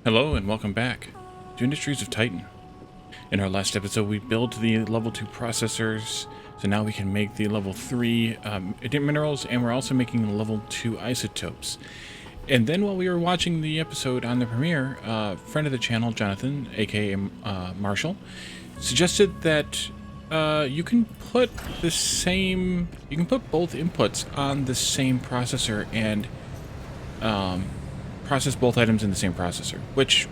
Hello and welcome back to Industries of Titan. In our last episode we built the level 2 processors, so now we can make the level 3 minerals, and we're also making the level 2 isotopes. And then while we were watching the episode on the premiere, friend of the channel, Jonathan, aka Marshall, suggested that you can put both inputs on the same processor and process both items in the same processor, which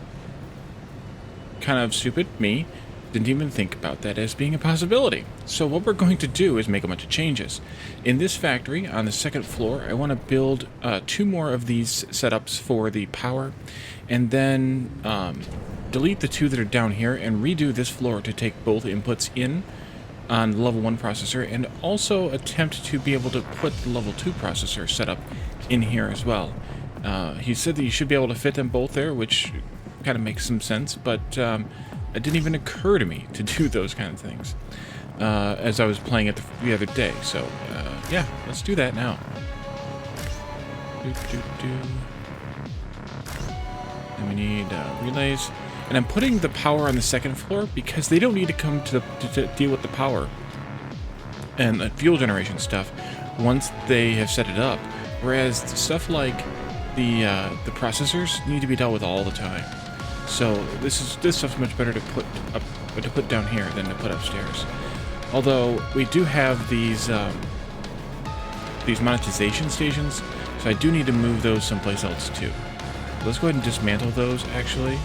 kind of stupid. Me didn't even think about that as being a possibility. So what we're going to do is make a bunch of changes. In this factory on the second floor, I want to build 2 more of these setups for the power, and then delete the 2 that are down here and redo this floor to take both inputs in on the level 1 processor, and also attempt to be able to put the level 2 processor setup in here as well. He said that you should be able to fit them both there, which kind of makes some sense, but it didn't even occur to me to do those kind of things as I was playing it the other day. So yeah, let's do that now. And we need relays, and I'm putting the power on the second floor because they don't need to come to deal with the power and the fuel generation stuff once they have set it up, whereas the stuff like the processors need to be dealt with all the time. So this stuff's much better to put down here than to put upstairs. Although we do have these monetization stations, so I do need to move those someplace else too. Let's go ahead and dismantle those. Actually,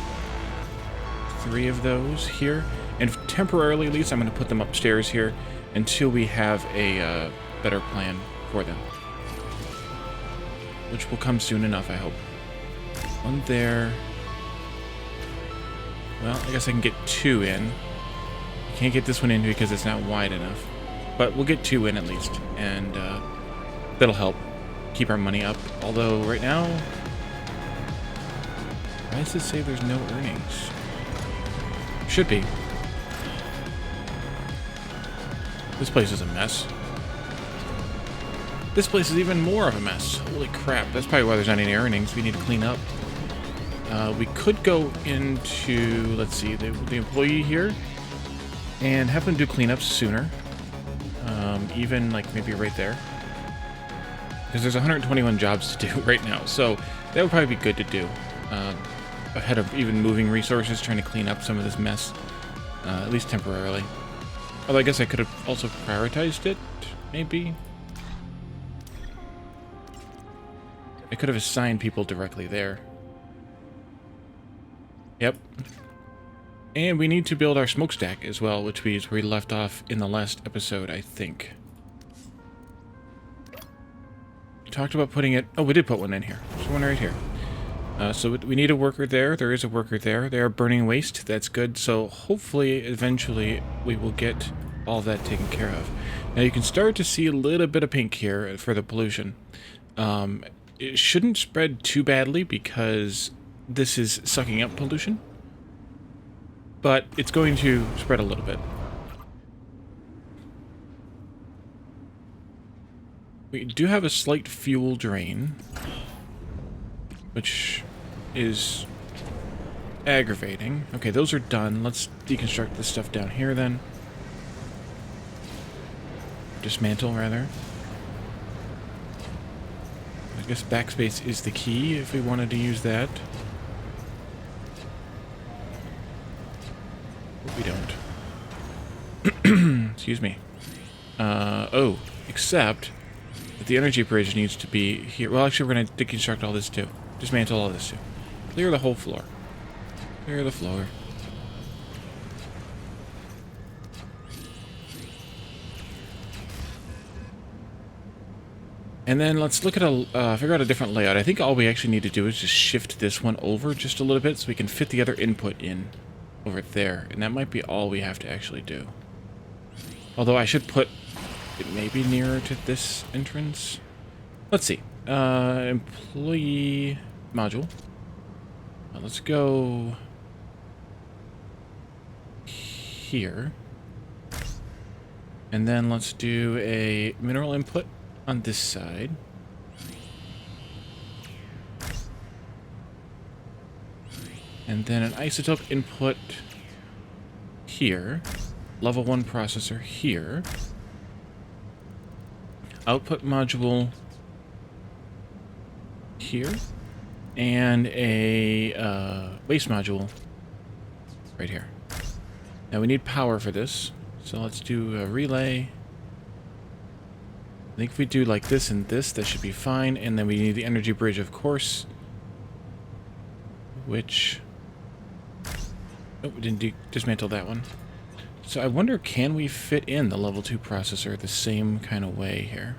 3 of those here, and temporarily at least I'm going to put them upstairs here until we have a better plan for them, which will come soon enough, I hope. 1 there. Well, I guess I can get 2 in. I can't get this one in because it's not wide enough, but we'll get 2 in at least, and that'll help keep our money up. Although right now, why does it say there's no earnings? Should be. This place is a mess. This place is even more of a mess. Holy crap. That's probably why there's not any earnings. We need to clean up. We could go into, let's see, the employee here and have them do cleanups sooner. Even like maybe right there. Because there's 121 jobs to do right now. So that would probably be good to do. Ahead of even moving resources, trying to clean up some of this mess. At least temporarily. Although I guess I could have also prioritized it, maybe. I could have assigned people directly there. Yep. And we need to build our smokestack as well, which is where we left off in the last episode, I think. We talked about putting it... Oh, we did put one in here. There's one right here. So we need a worker there. There is a worker there. They are burning waste. That's good. So hopefully, eventually, we will get all that taken care of. Now you can start to see a little bit of pink here for the pollution. It shouldn't spread too badly because this is sucking up pollution, but it's going to spread a little bit. We do have a slight fuel drain, which is aggravating. Okay, those are done. Let's deconstruct this stuff down here then. Dismantle, rather. I guess backspace is the key if we wanted to use that. But we don't. Excuse me. Oh, except that the energy bridge needs to be here. Well, actually, we're going to deconstruct all this too. Dismantle all this too. Clear the whole floor. Clear the floor. And then let's look at figure out a different layout. I think all we actually need to do is just shift this one over just a little bit so we can fit the other input in over there. And that might be all we have to actually do. Although I should put it maybe nearer to this entrance. Let's see. Employee module. Let's go here. And then let's do a mineral input on this side. And then an isotope input here. Level 1 processor here. Output module here. And a waste module right here. Now we need power for this. So let's do a relay. I think if we do like this and this, that should be fine. And then we need the energy bridge, of course. Which... oh, we didn't dismantle that one. So I wonder, can we fit in the level 2 processor the same kind of way here?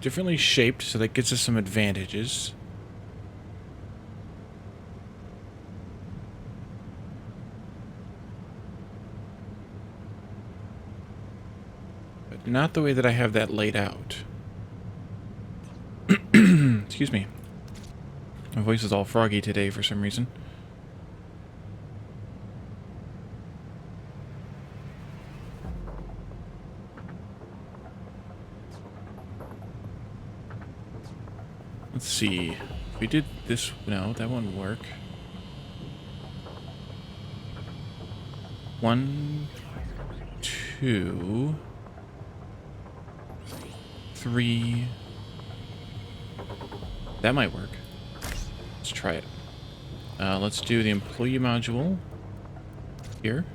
Differently shaped, so that gets us some advantages. But not the way that I have that laid out. Excuse me. My voice is all froggy today for some reason. Let's see. If we did this... no, that won't work. 1, 2, 3. That might work. Let's try it. Let's do the employee module here.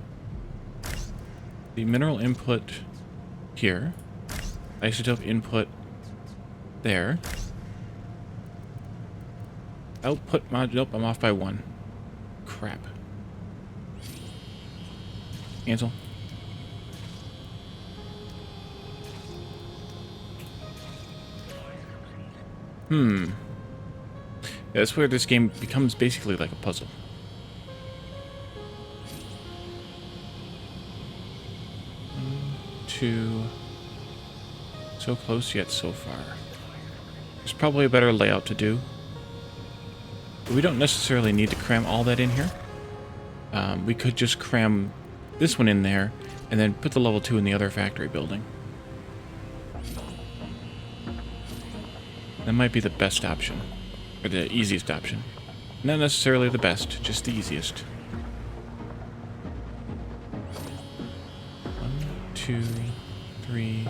The mineral input here. Isotope input there. Output module. Nope, I'm off by 1. Crap. Cancel. Yeah, that's where this game becomes basically like a puzzle. One, 2. So close yet so far. There's probably a better layout to do. But we don't necessarily need to cram all that in here. We could just cram this one in there and then put the level 2 in the other factory building. That might be the best option. Or the easiest option. Not necessarily the best, just the easiest. 1, 2, 3,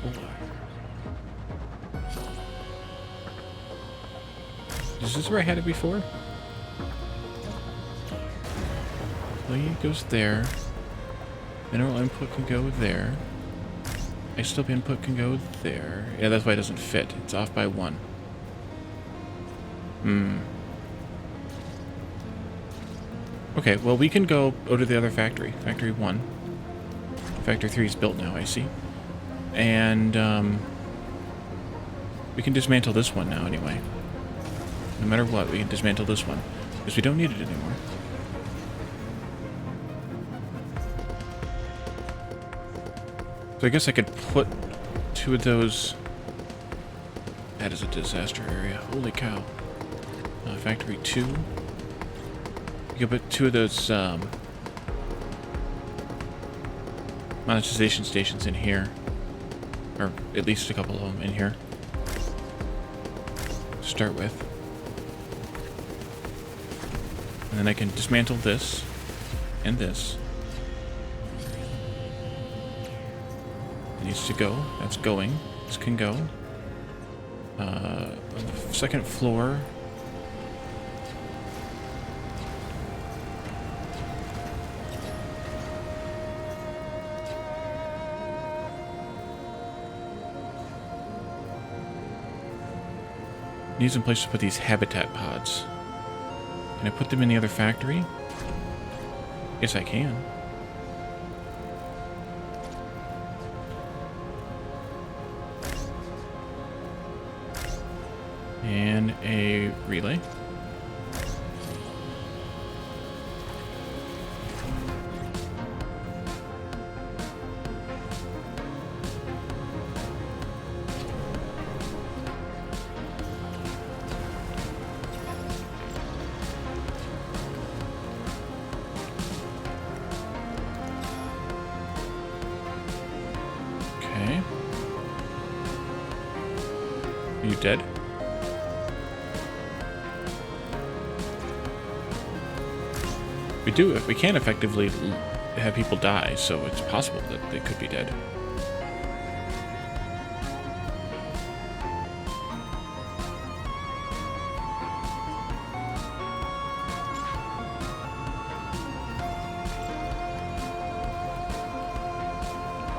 4. Is this where I had it before? Employee goes there. Mineral input can go there. Isotope input can go there. Yeah, that's why it doesn't fit. It's off by 1. Okay, well, we can go to the other factory. Factory 1. Factory 3 is built now, I see. And, we can dismantle this one now, anyway. No matter what, we can dismantle this one. Because we don't need it anymore. So I guess I could put 2 of those... that is a disaster area. Holy cow. Factory 2. You could put 2 of those monetization stations in here. Or at least a couple of them in here. To start with. And then I can dismantle this. And this. It needs to go. That's going. This can go. On the second floor. Need some place to put these habitat pods. Can I put them in the other factory? Yes, I can. And a relay. Are you dead? We can effectively have people die, so it's possible that they could be dead.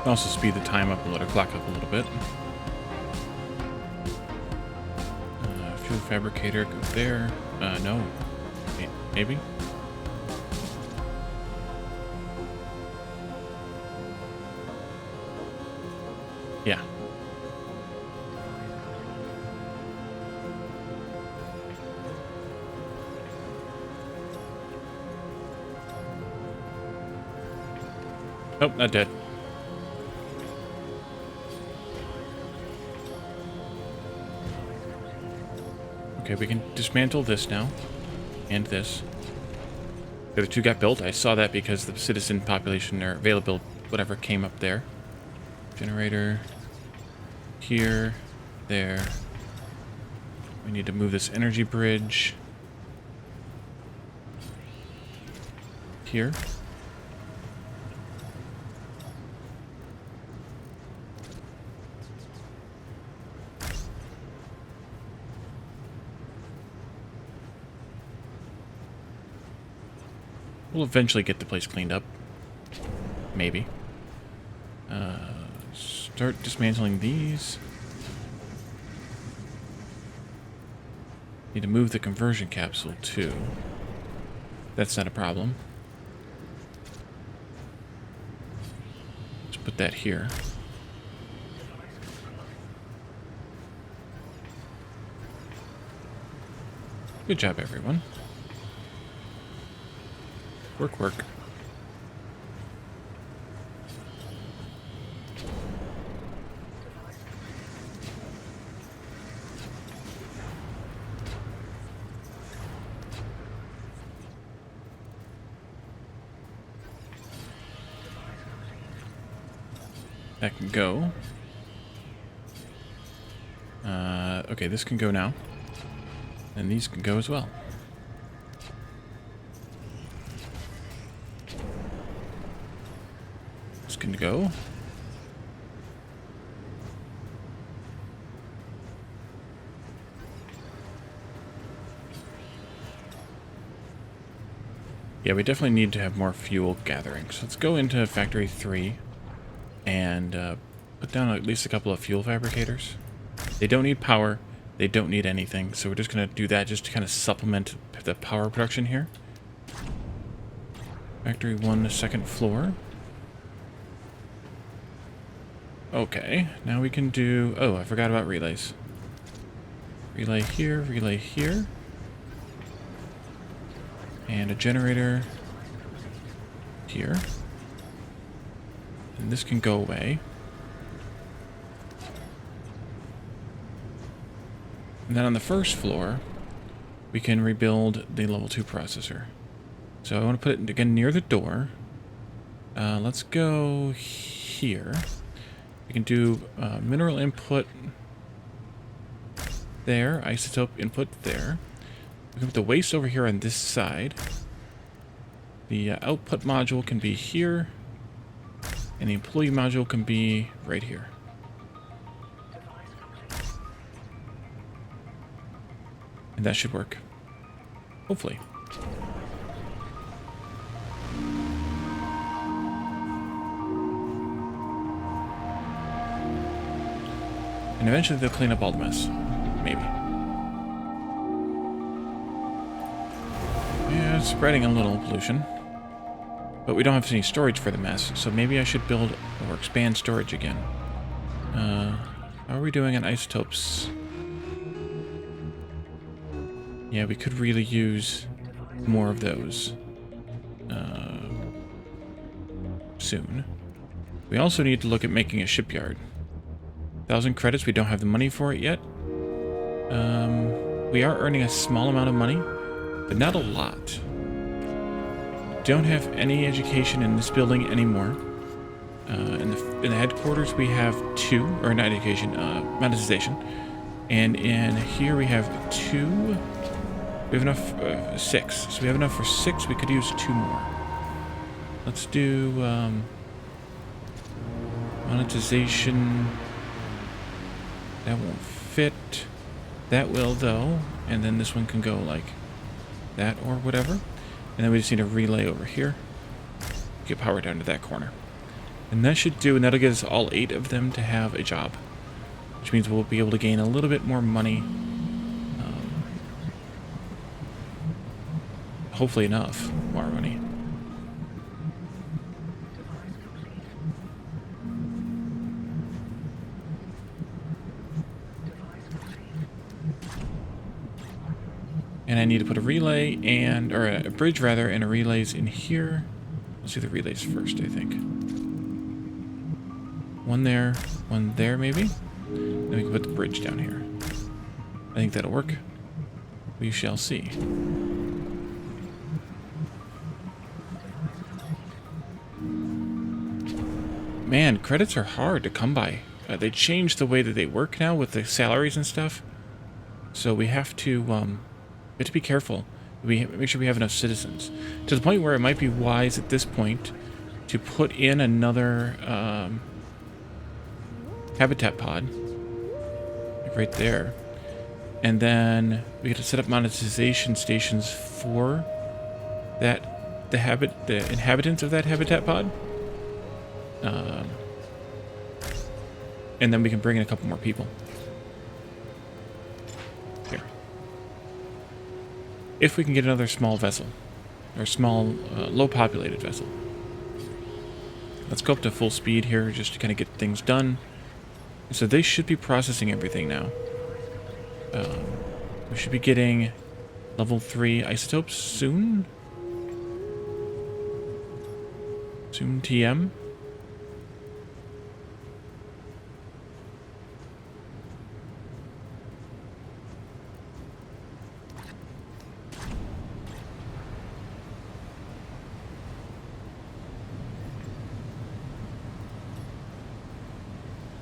Also speed the time up and let our clock up a little bit. Fuel fabricator, go there. No. Maybe? Yeah. Oh, not dead. Okay, we can dismantle this now. And this. The other two got built. I saw that because the citizen population or available whatever came up there. Generator. Here. There. We need to move this energy bridge. Here. We'll eventually get the place cleaned up. Maybe. Start dismantling these. Need to move the conversion capsule too. That's not a problem. Let's put that here. Good job, everyone. Work, work. That can go. Okay, this can go now. And these can go as well. This can go. Yeah, we definitely need to have more fuel gathering. So let's go into Factory 3 and put down at least a couple of fuel fabricators. They don't need power. They don't need anything. So we're just going to do that just to kind of supplement the power production here. Factory 1, the second floor. Okay, now we can do... Oh, I forgot about relays. Relay here, relay here. And a generator here. And this can go away. And then on the first floor, we can rebuild the level 2 processor. So I want to put it again near the door. Let's go here. We can do mineral input there, isotope input there. We can put the waste over here on this side. The output module can be here. And the employee module can be right here. And that should work. Hopefully. And eventually they'll clean up all the mess. Maybe. Yeah, it's spreading a little pollution. But we don't have any storage for the mess, so maybe I should build or expand storage again. How are we doing on isotopes? Yeah, we could really use more of those soon. We also need to look at making a shipyard. 1,000 credits, we don't have the money for it yet. We are earning a small amount of money, but not a lot. Don't have any education in this building anymore. In the headquarters we have 2, or not education, monetization. And in here we have 2. We have enough, 6. So we have enough for 6. We could use 2 more. Let's do, monetization. That won't fit. That will, though. And then this one can go like that or whatever. And then we just need a relay over here. Get power down to that corner. And that should do, and that'll get us all 8 of them to have a job. Which means we'll be able to gain a little bit more money. Hopefully enough more money. And I need to put a relay and, or a bridge rather, and a relays in here. Let's do the relays first, I think. One there, maybe. Then we can put the bridge down here. I think that'll work. We shall see. Man, credits are hard to come by. They changed the way that they work now with the salaries and stuff. So we have to be careful. We make sure we have enough citizens. To the point where it might be wise at this point to put in another habitat pod. Like right there. And then we got to set up monetization stations for that the inhabitants of that habitat pod. And then we can bring in a couple more people. Here. If we can get another small vessel. Or small, low-populated vessel. Let's go up to full speed here just to kind of get things done. So they should be processing everything now. We should be getting level 3 isotopes soon. Soon TM.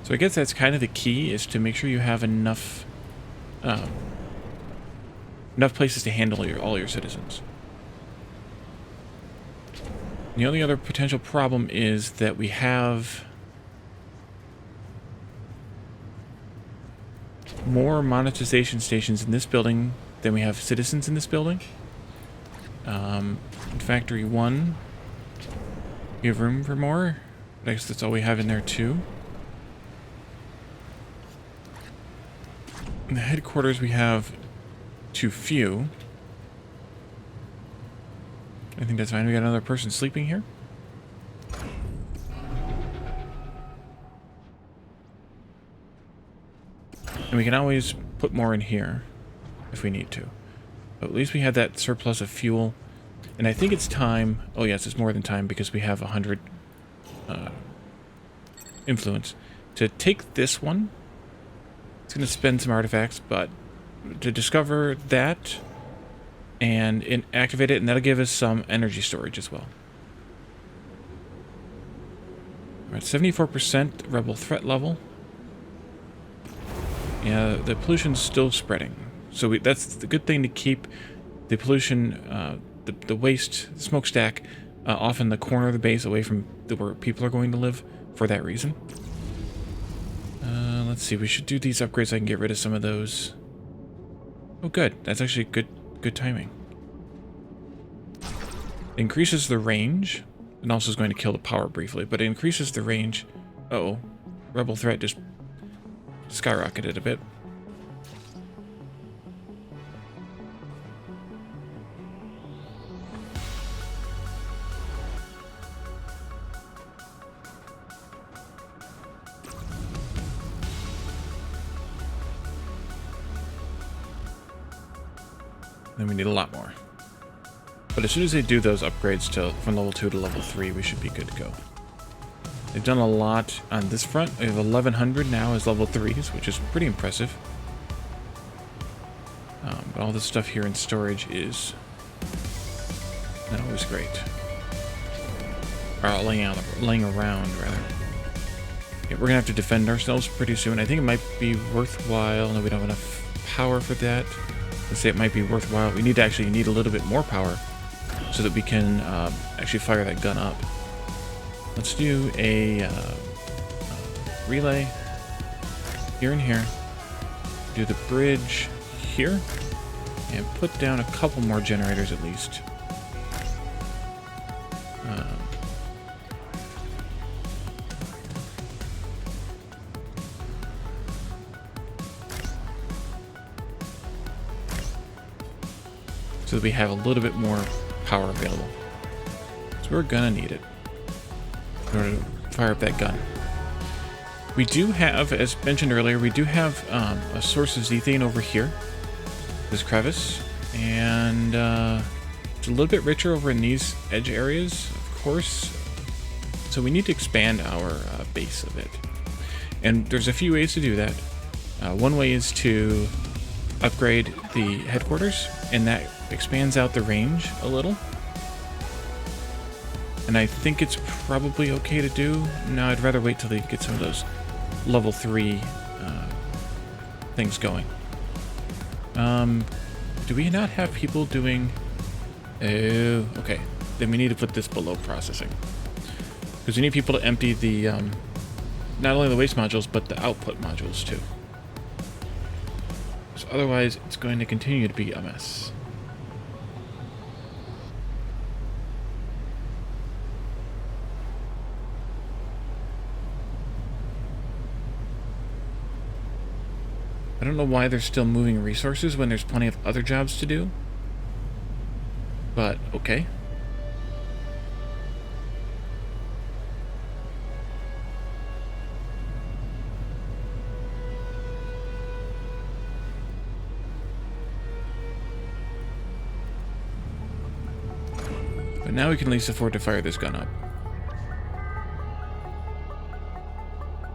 So I guess that's kind of the key, is to make sure you have enough enough places to handle all your citizens. And the only other potential problem is that we have more monetization stations in this building than we have citizens in this building. In Factory 1, we have room for more. I guess that's all we have in there too. In the headquarters, we have too few. I think that's fine. We got another person sleeping here. And we can always put more in here if we need to. But at least we have that surplus of fuel. And I think it's time... Oh yes, it's more than time because we have 100 influence. To take this one... It's going to spend some artifacts, but to discover that and activate it, and that'll give us some energy storage as well. We're at 74% rebel threat level. Yeah, the pollution's still spreading. So that's the good thing, to keep the pollution, the waste smokestack off in the corner of the base, away from where people are going to live, for that reason. Let's see, we should do these upgrades so I can get rid of some of those. Oh good, that's actually good timing. It increases the range, and also is going to kill the power briefly, but it increases the range. Uh-oh, rebel threat just skyrocketed a bit. Then we need a lot more. But as soon as they do those upgrades from level 2 to level 3, we should be good to go. They've done a lot on this front. We have 1,100 now as level 3s, which is pretty impressive. But all this stuff here in storage is not always great. Or laying around, rather. Yeah, we're gonna have to defend ourselves pretty soon. I think it might be worthwhile. No, we don't have enough power for that. Let's say it might be worthwhile. We need a little bit more power so that we can actually fire that gun up. Let's do a relay here and here. Do the bridge here and put down a couple more generators at least. So that we have a little bit more power available. So we're gonna need it in order to fire up that gun. We do have, as mentioned earlier, we do have a source of zethane over here, this crevice, and it's a little bit richer over in these edge areas, of course. So we need to expand our base a bit. And there's a few ways to do that. One way is to upgrade the headquarters, and that expands out the range a little. And I think it's probably okay to do. No, I'd rather wait till they get some of those level 3 things going. Do we not have people doing... Oh, okay. Then we need to put this below processing. Because we need people to empty the, not only the waste modules, but the output modules too. So otherwise, it's going to continue to be a mess. I don't know why they're still moving resources when there's plenty of other jobs to do. But, okay. But now we can at least afford to fire this gun up.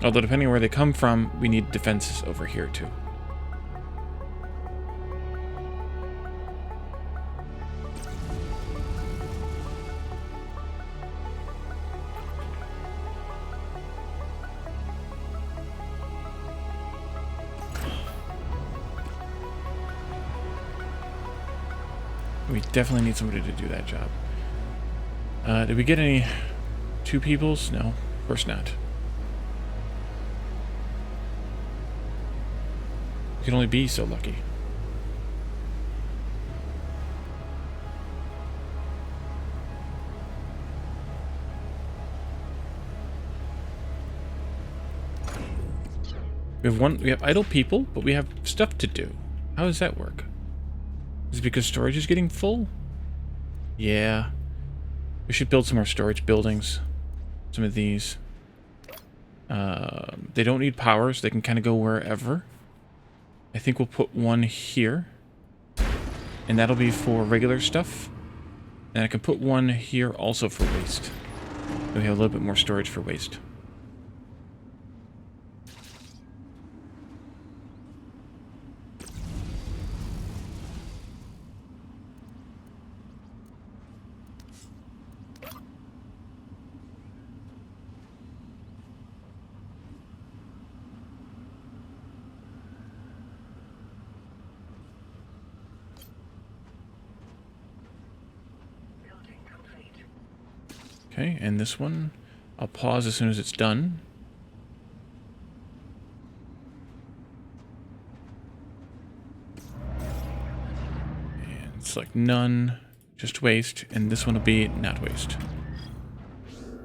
Although depending on where they come from, we need defenses over here too. We definitely need somebody to do that job. Did we get any 2 peoples? No, of course not. We can only be so lucky. We have idle people, but we have stuff to do. How does that work? Is it because storage is getting full? Yeah. We should build some more storage buildings. Some of these. They don't need power, so they can kind of go wherever. I think we'll put one here. And that'll be for regular stuff. And I can put one here also for waste. So we have a little bit more storage for waste. Okay, and this one, I'll pause as soon as it's done. And select none, just waste, and this one will be not waste.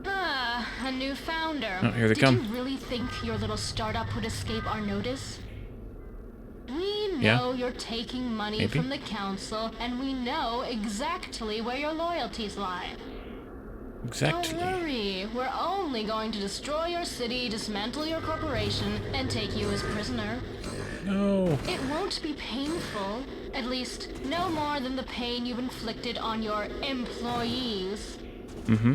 Ah, a new founder. Oh, here they come. Did you really think your little startup would escape our notice? We know you're taking money from the council, and we know exactly where your loyalties lie. Exactly. Don't worry, we're only going to destroy your city, dismantle your corporation, and take you as prisoner. No. It won't be painful, at least no more than the pain you've inflicted on your employees. Mm-hmm.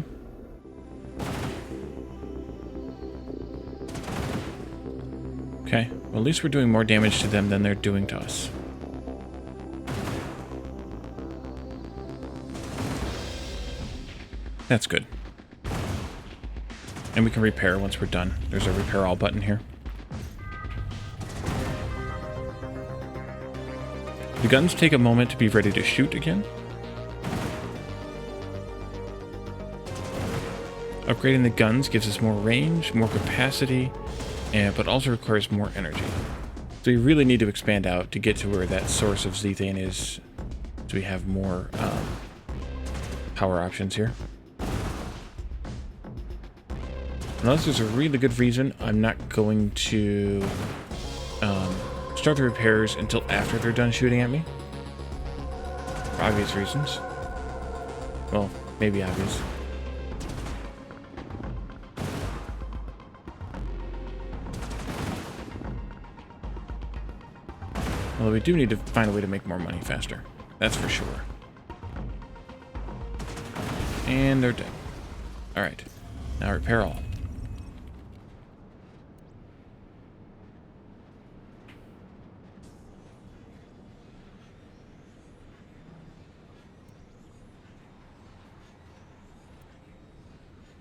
Okay, well at least we're doing more damage to them than they're doing to us. That's good. And we can repair once we're done. There's a repair all button here. The guns take a moment to be ready to shoot again. Upgrading the guns gives us more range, more capacity, but also requires more energy. So you really need to expand out to get to where that source of zethane is, so we have more power options here. Unless there's a really good reason, I'm not going to start the repairs until after they're done shooting at me. For obvious reasons. Well, maybe obvious. Although we do need to find a way to make more money faster. That's for sure. And they're dead. Alright. Now repair all.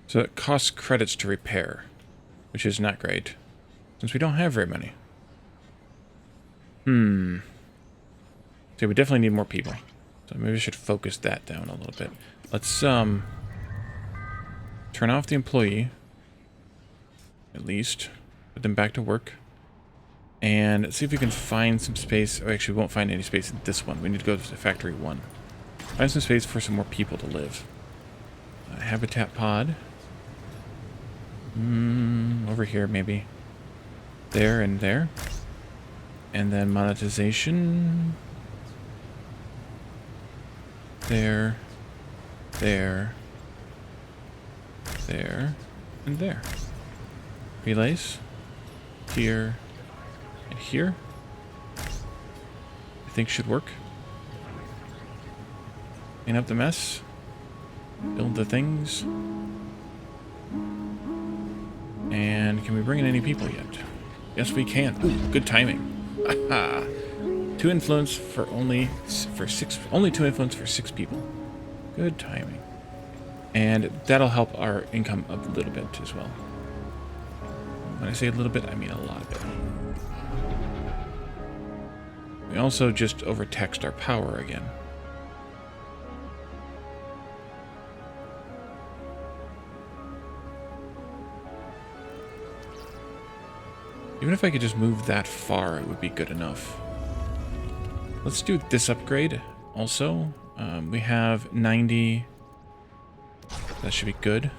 So it costs credits to repair, which is not great, since we don't have very many. So we definitely need more people. So maybe we should focus that down a little bit. Let's turn off the employee, at least. Put them back to work. And see if we can find some space. Oh, actually, we won't find any space in this one. We need to go to factory 1. Find some space for some more people to live. Habitat pod. Over here, maybe. There and there. And then monetization. There. There. There. And there. Relays. Here. And here. I think should work. Clean up the mess. Build the things. And can we bring in any people yet? Yes, we can. Ooh, good timing. Aha. 2 influence for only 6 people. Good timing. And that'll help our income a little bit as well. When I say a little bit, I mean a lot of it. We also just overtaxed our power again. Even if I could just move that far, it would be good enough. Let's do this upgrade also. We have 90. That should be good.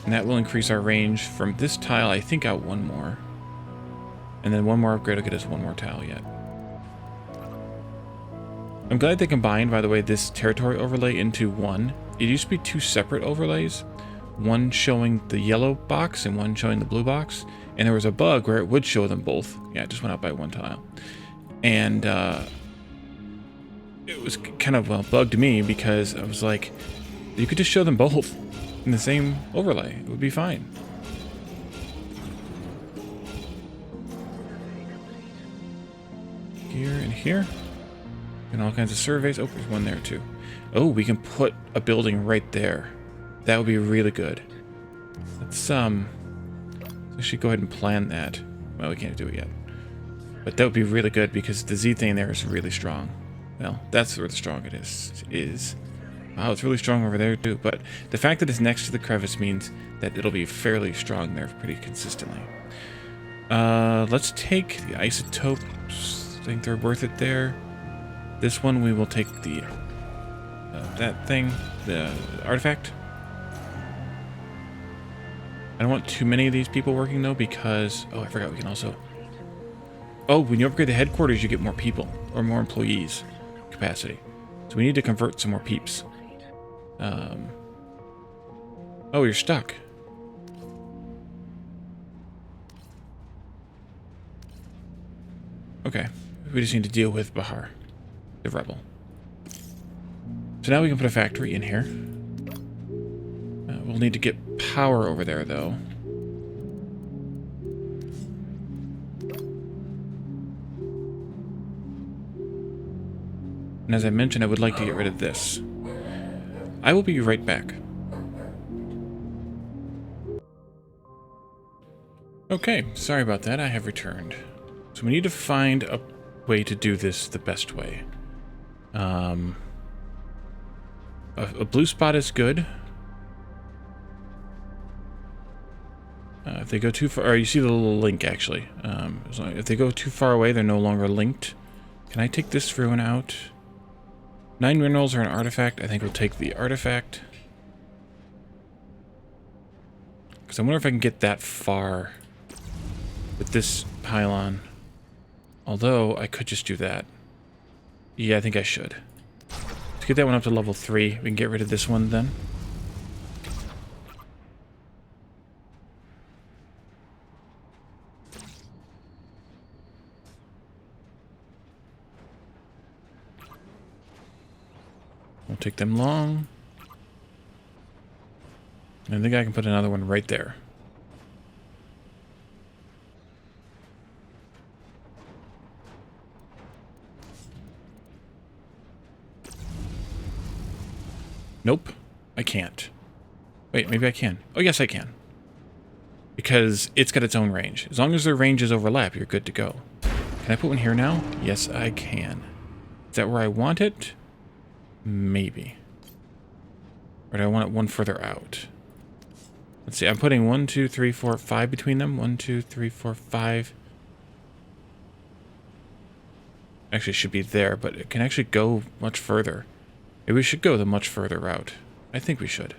And that will increase our range from this tile, I think, out 1 more. And then 1 more upgrade will get us 1 more tile yet. I'm glad they combined, by the way, this territory overlay into 1. It used to be 2 separate overlays. 1 showing the yellow box and 1 showing the blue box. And there was a bug where it would show them both. Yeah, it just went out by 1 tile. And it was kind of, well, bugged me because I was like, you could just show them both in the same overlay. It would be fine. Here and here. And all kinds of surveys. Oh, there's 1 there too. Oh, we can put a building right there. That would be really good. Let's actually go ahead and plan that. Well, we can't do it yet. But that would be really good because the Z thing there is really strong. Well, that's where the strong it is. Wow, it's really strong over there too. But the fact that it's next to the crevice means that it'll be fairly strong there pretty consistently. Let's take the isotopes. I think they're worth it there. This one we will take the that thing, the artifact. I don't want too many of these people working though because I forgot we can also. Oh, when you upgrade the headquarters, you get more people or more employees capacity. So we need to convert some more peeps. Oh, you're stuck. Okay, we just need to deal with Bahar, the rebel. So now we can put a factory in here. We'll need to get power over there, though. And as I mentioned, I would like to get rid of this. I will be right back. Okay, sorry about that. I have returned. So we need to find a way to do this the best way. A blue spot is good. If they go too far, or you see the little link actually. If they go too far away, they're no longer linked. Can I take this ruin out? 9 minerals are an artifact. I think we'll take the artifact. Because I wonder if I can get that far with this pylon. Although, I could just do that. Yeah, I think I should. Let's get that one up to level 3. We can get rid of this one then. Won't take them long. I think I can put another one right there. Nope, I can't. Wait, maybe I can. Oh, yes, I can. Because it's got its own range. As long as their ranges overlap, you're good to go. Can I put one here now? Yes, I can. Is that where I want it? Maybe. Or do I want it one further out? Let's see, I'm putting 1, 2, 3, 4, 5 between them. 1, 2, 3, 4, 5. Actually, it should be there, but it can actually go much further. Maybe we should go the much further route. I think we should.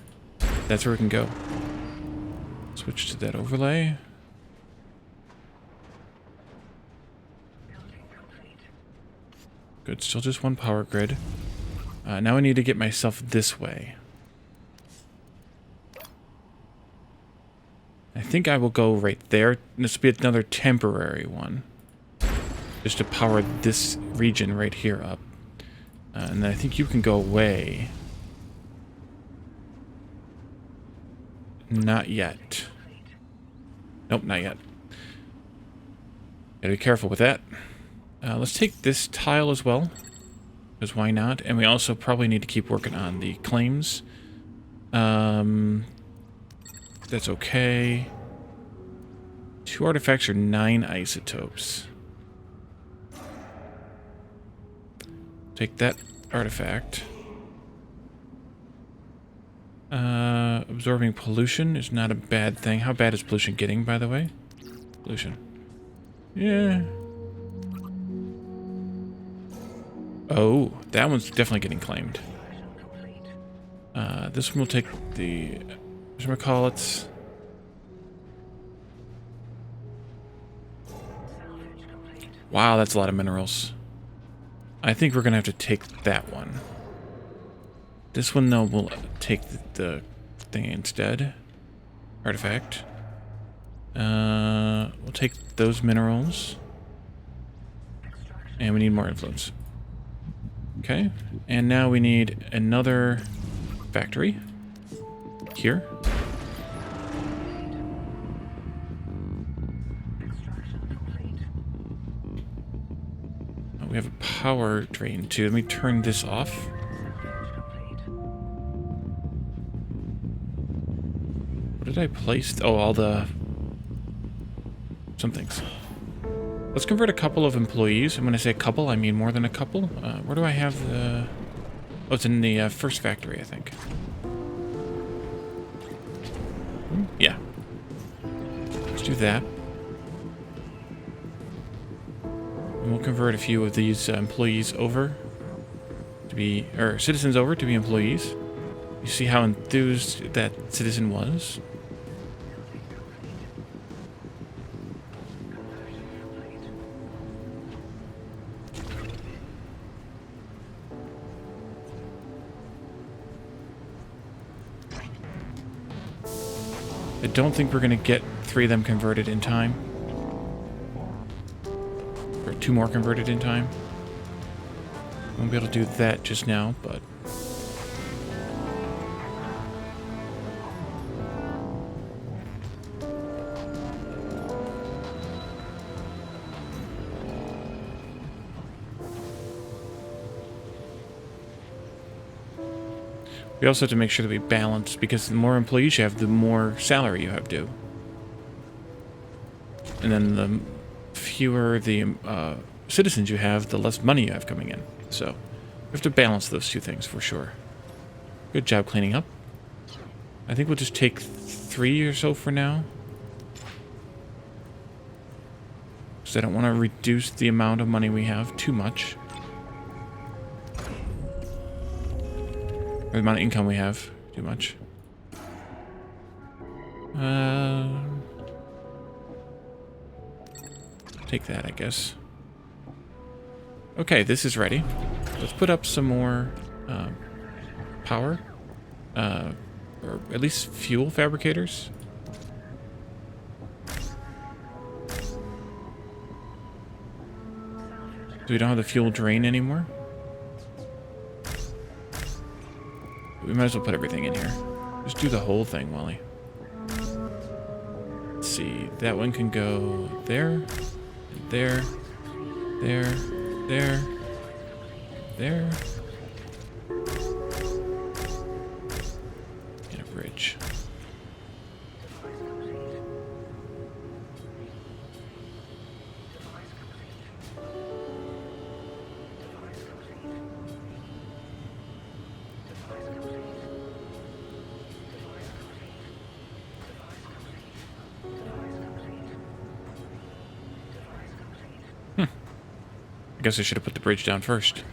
That's where we can go. Switch to that overlay. Good, still just one power grid. Now I need to get myself this way. I think I will go right there. This will be another temporary one. Just to power this region right here up. And then I think you can go away. Not yet. Nope, not yet. Gotta be careful with that. Let's take this tile as well. Because why not? And we also probably need to keep working on the claims. That's okay. 2 artifacts are 9 isotopes. Take that artifact. Absorbing pollution is not a bad thing. How bad is pollution getting, by the way? Pollution. Yeah. Oh, that one's definitely getting claimed. This one will take the... whatchamacallits. Wow, that's a lot of minerals. I think we're going to have to take that one. This one, though, will take the thing instead. Artifact. We'll take those minerals. And we need more influence. Okay. And now we need another factory. Here. We have a power drain too. Let me turn this off. What did I place? Oh, all the... some things. Let's convert a couple of employees. And when I say a couple, I mean more than a couple. Where do I have the... oh, it's in the first factory, I think. Yeah. Let's do that. And we'll convert a few of these employees over to be, or citizens over to be employees. You see how enthused that citizen was? I don't think we're going to get 3 of them converted in time. Or 2 more converted in time. Won't be able to do that just now, but... We also have to make sure that we balance, because the more employees you have, the more salary you have due. And then the fewer the citizens you have, the less money you have coming in. So we have to balance those two things for sure. Good job cleaning up. I think we'll just take 3 or so for now. Because I don't want to reduce the amount of money we have too much. Or the amount of income we have too much. Take that, I guess. Okay, this is ready. Let's put up some more power. Or at least fuel fabricators. So we don't have the fuel drain anymore. We might as well put everything in here. Just do the whole thing, Wally. Let's see. That one can go there, there, there, there, there. And a bridge. I guess I should have put the bridge down first.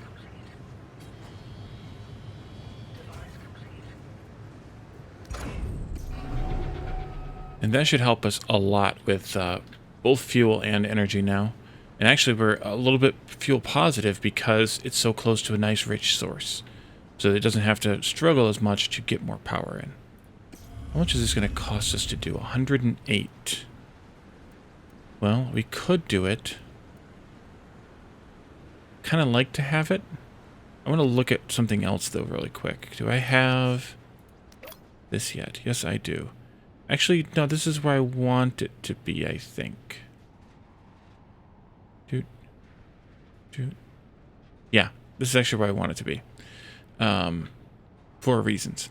And that should help us a lot with both fuel and energy now. And actually we're a little bit fuel positive because it's so close to a nice rich source. So it doesn't have to struggle as much to get more power in. How much is this going to cost us to do? 108. Well, we could do it. Kind of like to have it. I want to look at something else though really quick. Do I have this yet? Yes, I do. Actually, no, this is where I want it to be, I think. Yeah, this is actually where I want it to be. For reasons.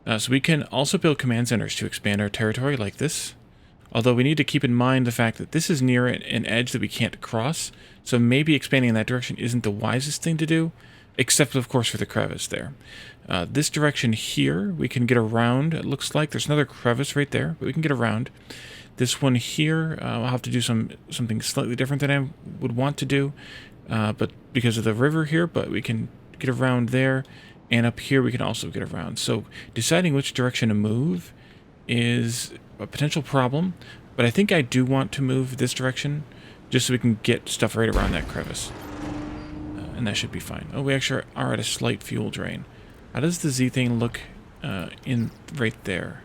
So we can also build command centers to expand our territory like this. Although we need to keep in mind the fact that this is near an edge that we can't cross, so maybe expanding in that direction isn't the wisest thing to do, except of course for the crevice there. This direction here, we can get around, it looks like. There's another crevice right there, but we can get around. This one here, I'll have to do something slightly different than I would want to do, but because of the river here, but we can get around there, and up here we can also get around. So deciding which direction to move is a potential problem, but I think I do want to move this direction just so we can get stuff right around that crevice. And that should be fine. Oh, we actually are at a slight fuel drain. How does the Z thing look in right there?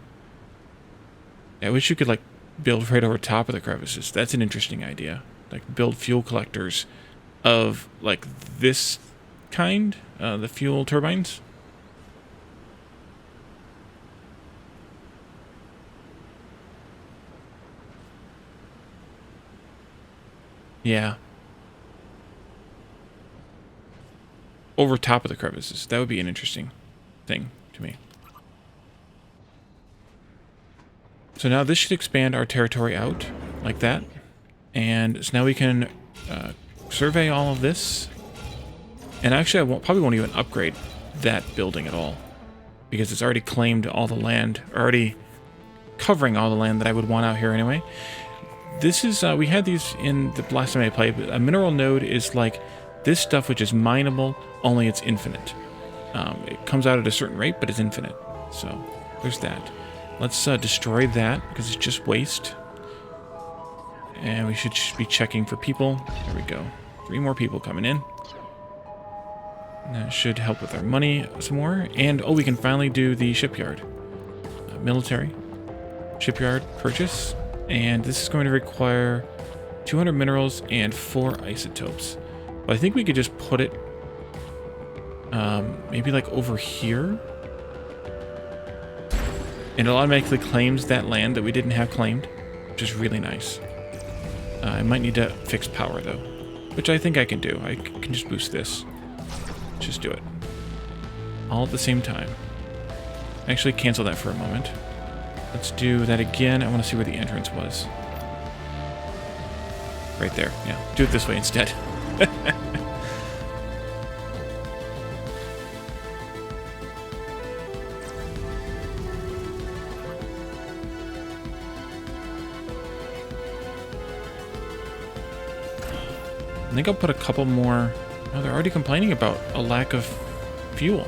I wish you could like build right over top of the crevices. That's an interesting idea. Like build fuel collectors of like this kind, the fuel turbines. Yeah. Over top of the crevices. That would be an interesting thing to me. So now this should expand our territory out like that. And so now we can survey all of this. And actually I probably won't even upgrade that building at all. Because it's already claimed all the land, already covering all the land that I would want out here anyway. This is, we had these in the last time I played, but a mineral node is like this stuff which is mineable, only it's infinite. It comes out at a certain rate, but it's infinite. So, there's that. Let's destroy that, because it's just waste. And we should be checking for people. There we go. 3 more people coming in. And that should help with our money some more. And, oh, we can finally do the shipyard. Military. Shipyard purchase. And this is going to require 200 minerals and 4 isotopes. But I think we could just put it maybe like over here. And it automatically claims that land that we didn't have claimed, which is really nice. I might need to fix power though, which I think I can do. I can just boost this. Just do it. All at the same time. Actually, cancel that for a moment. Let's do that again. I want to see where the entrance was. Right there. Yeah, do it this way instead. I think I'll put a couple more. Oh, they're already complaining about a lack of fuel.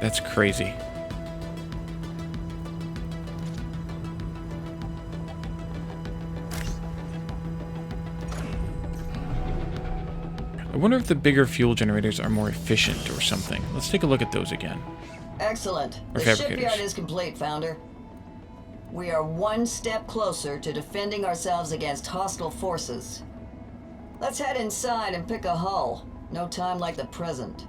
That's crazy. I wonder if the bigger fuel generators are more efficient or something. Let's take a look at those again. Excellent. The shipyard is complete, Founder. We are one step closer to defending ourselves against hostile forces. Let's head inside and pick a hull. No time like the present.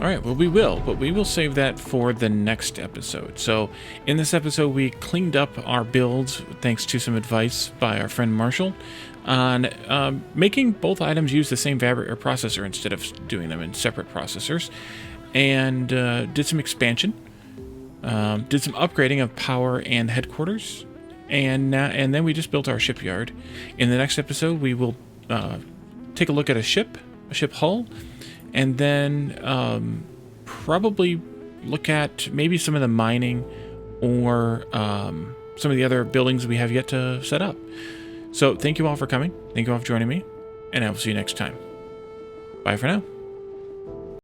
Alright, well we will, but we will save that for the next episode. So, in this episode we cleaned up our builds thanks to some advice by our friend Marshall on making both items use the same fabric or processor instead of doing them in separate processors, and did some expansion, did some upgrading of power and headquarters, and then we just built our shipyard. In the next episode we will take a look at a ship hull, and then probably look at maybe some of the mining or some of the other buildings we have yet to set up. So thank you all for coming. Thank you all for joining me, and I will see you next time. Bye for now.